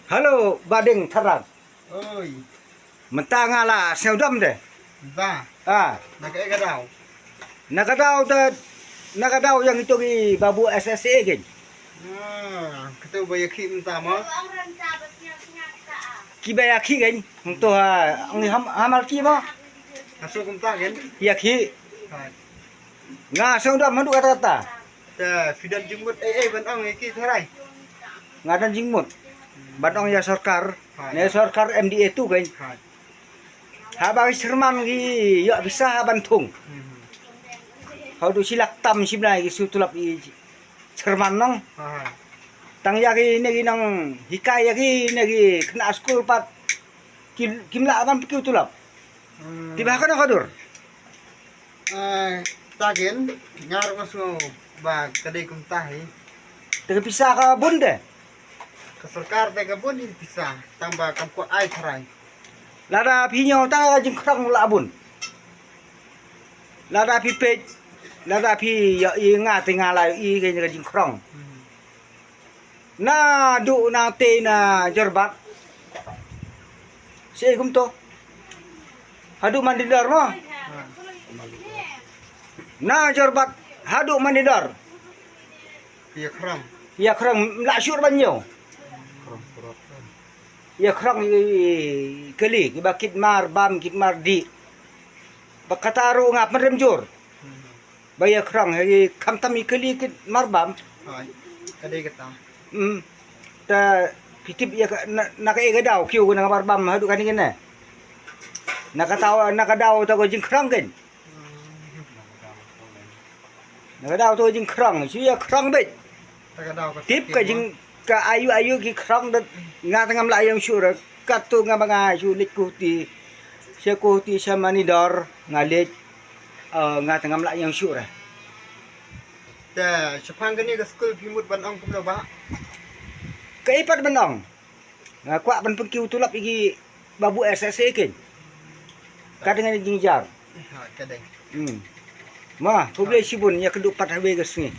Halo, bading tharan. Ôi, Mentang ala seudam deh. ba, Ah, là cái đào. nakadaw yang itu di babu SSE gin. Kita bayar kim sama. Kibayaki gin. Untuk ang hamal ki mo. Masuk kum ta kan? Yaki. Hai. Nga seudam mandu kata-kata. Ta fidan jumut ban ang iki therai. Ngadan jingmut. Badong ya sarkar. Hai. Ne sarkar MDA tu gin. Hai. Habang serman gi ya bisa bantung. Kau tu silak tam sibna gi sutulap i serman nang. Hai. Tang yaki negi nang hikai yaki negi kena skul pat kimla aban pikiu tulap. Tiba kana kadur. Ta kan ngar masuk ba kadai kum tahi. Tega pisah ka bunde. Ke sarkar te ka bon bisa tambah kam ko ai therai. Lada pinyo ta jing krang labun. Lada pi pe. Lada pi ya i nga te nga la i ke jing krang. Na du na te na jorbat. Si kum to. Hadu mandidar mo. Na jorbat hadu mandidar. Pia kram. Ya krang la syur banyo. Ya krang keli bakit mar bam kit mar di. Bakataru ngap meremjur. Baya krang hari kam tam keli kit mar bam. Hai. Kadai kata. Ta pitip ya nakai gadau kiu na mar bam hadu kan ngene. Nakadaw ta ko jing krang ken. Nakadaw to jing krang, siya krang bet. Ta ka daw ka. Tip ka jing ka ayu ki krang dat nga tangam la yang syura katu nga mga sulit ko ti siya manidor ngalit nga tangam la yang syura. Ta sepang gani ka school pimut ban ang kum ba. Kaipat benong. Nga kwa ban pengkiu tulap iki babu SSE ken. Kadang jing jar. Hai kadai. Ma, publik sibun ya keduk pat habe ke sungai.